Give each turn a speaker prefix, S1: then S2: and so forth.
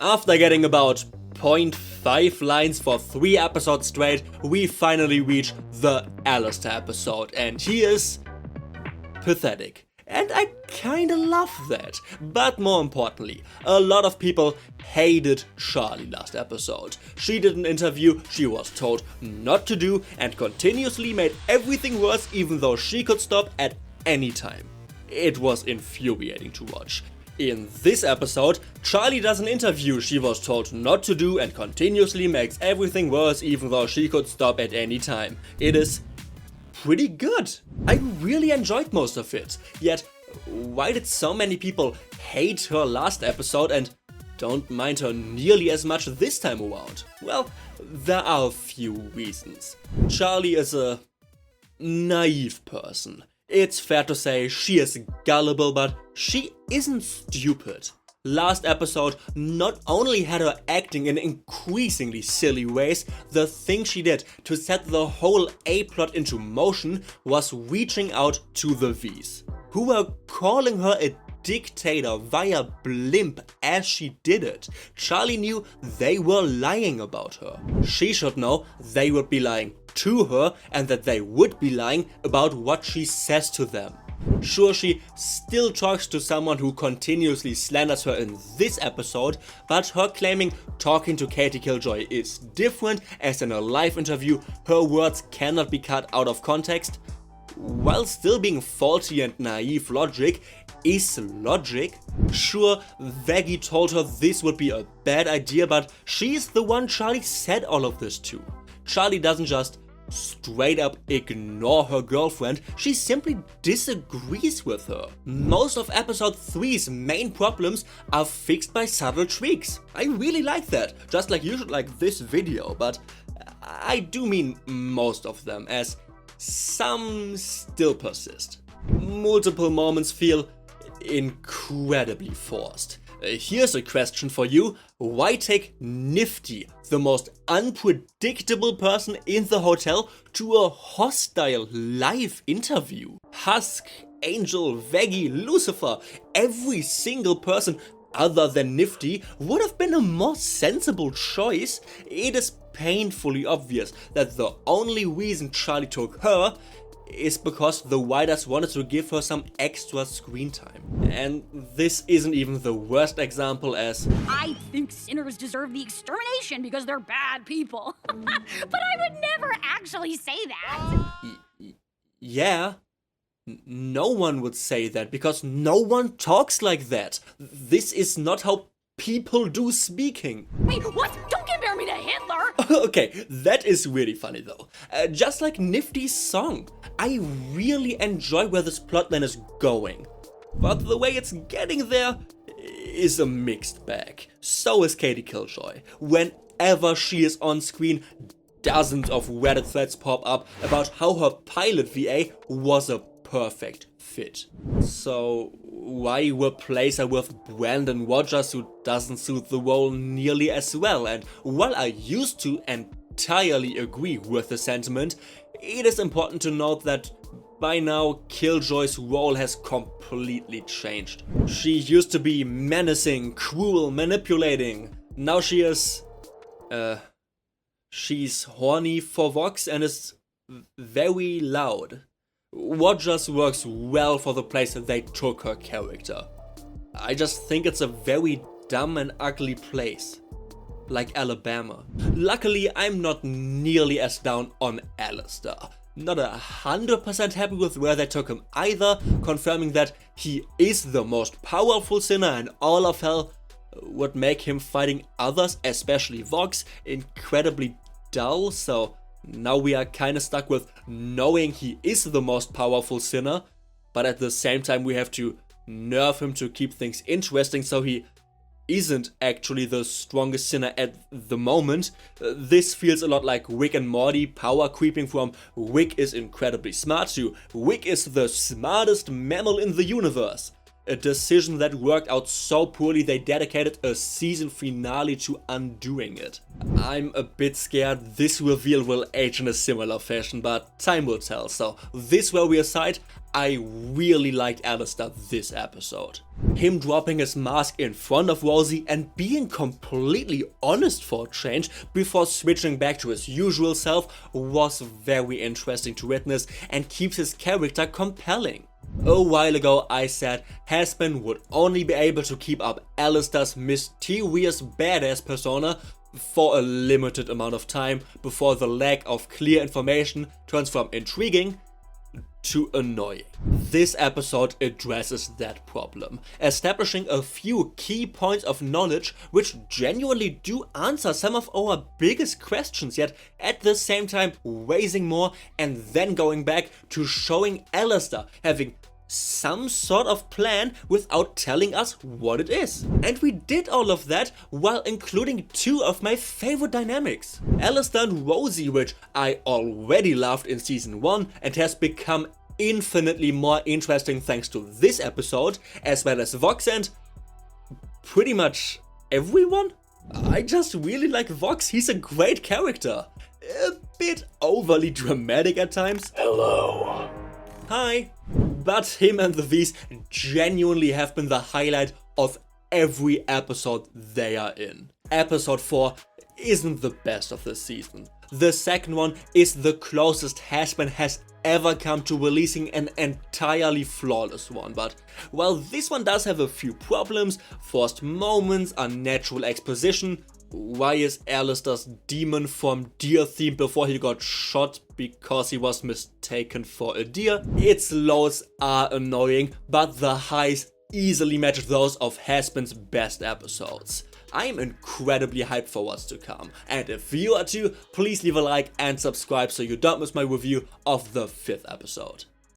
S1: After getting about 0.5 lines for 3 episodes straight, we finally reach the Alastor episode, and he is pathetic. And I kinda love that. But more importantly, a lot of people hated Charlie last episode. She did an interview she was told not to do and continuously made everything worse even though she could stop at any time. It was infuriating to watch. In this episode, Charlie does an interview she was told not to do and continuously makes everything worse even though she could stop at any time. It is pretty good. I really enjoyed most of it. Yet, why did so many people hate her last episode and don't mind her nearly as much this time around? Well, there are a few reasons. Charlie is a naive person. It's fair to say she is gullible, but she isn't stupid. Last episode not only had her acting in increasingly silly ways, the thing she did to set the whole A-plot into motion was reaching out to the V's, who were calling her a dictator via blimp as she did it. Charlie knew they were lying about her. She should know they would be lying to her and that they would be lying about what she says to them. Sure, she still talks to someone who continuously slanders her in this episode, but her claiming talking to Katie Killjoy is different, as in a live interview her words cannot be cut out of context, while still being faulty and naive logic is logic. Sure, Veggie told her this would be a bad idea, but she's the one Charlie said all of this to. Charlie doesn't just straight up ignore her girlfriend, she simply disagrees with her. Most of episode 3's main problems are fixed by subtle tweaks. I really like that, just like you should like this video, but I do mean most of them, as some still persist. Multiple moments feel incredibly forced. Here's a question for you. Why take Nifty, the most unpredictable person in the hotel, to a hostile live interview? Husk, Angel, Veggie, Lucifer, every single person other than Nifty would have been a more sensible choice. It is painfully obvious that the only reason Charlie took her is because the writers wanted to give her some extra screen time. And this isn't even the worst example, as
S2: I think sinners deserve the extermination because they're bad people. But I would never actually say that.
S1: Yeah. No one would say that because no one talks like that. This is not how people do speaking.
S2: Wait, what? Don't compare me to Hitler!
S1: Okay, that is really funny though. Just like Nifty's song. I really enjoy where this plotline is going. But the way it's getting there is a mixed bag. So is Katie Killjoy. Whenever she is on screen, dozens of Reddit threads pop up about how her pilot VA was a perfect fit. So why replace her with Brandon Rogers, who doesn't suit the role nearly as well? And while I used to entirely agree with the sentiment, it is important to note that by now Killjoy's role has completely changed. She used to be menacing, cruel, manipulating. Now she is she's horny for Vox and is very loud. Rogers works well for the place that they took her character. I just think it's a very dumb and ugly place. Like Alabama. Luckily, I'm not nearly as down on Alastor. Not 100% happy with where they took him either, confirming that he is the most powerful sinner and all of hell would make him fighting others, especially Vox, incredibly dull. So now we are kinda stuck with knowing he is the most powerful sinner, but at the same time we have to nerf him to keep things interesting so he isn't actually the strongest sinner at the moment. This feels a lot like Rick and Morty, power creeping from Rick is incredibly smart to Rick is the smartest mammal in the universe. A decision that worked out so poorly they dedicated a season finale to undoing it. I'm a bit scared this reveal will age in a similar fashion, but time will tell. So this worry aside, I really liked Alastor this episode. Him dropping his mask in front of Rosie and being completely honest for a change before switching back to his usual self was very interesting to witness and keeps his character compelling. A while ago I said Hazbin would only be able to keep up Alastor's mysterious badass persona for a limited amount of time before the lack of clear information turns from intriguing to annoying. This episode addresses that problem, establishing a few key points of knowledge which genuinely do answer some of our biggest questions, yet at the same time raising more and then going back to showing Alastor having some sort of plan without telling us what it is. And we did all of that while including two of my favorite dynamics. Alastor and Rosie, which I already loved in season 1 and has become infinitely more interesting thanks to this episode, as well as Vox and pretty much everyone. I just really like Vox, he's a great character. A bit overly dramatic at times.
S3: Hello.
S1: Hi. But him and the V's genuinely have been the highlight of every episode they are in. Episode 4 isn't the best of this season. The second one is the closest Hazbin has ever come to releasing an entirely flawless one, but while this one does have a few problems, forced moments, unnatural exposition, why is Alastor's demon form deer themed before he got shot because he was mistaken for a deer? Its lows are annoying, but the highs easily match those of Hazbin's best episodes. I am incredibly hyped for what's to come, and if you are too, please leave a like and subscribe so you don't miss my review of the 5th episode.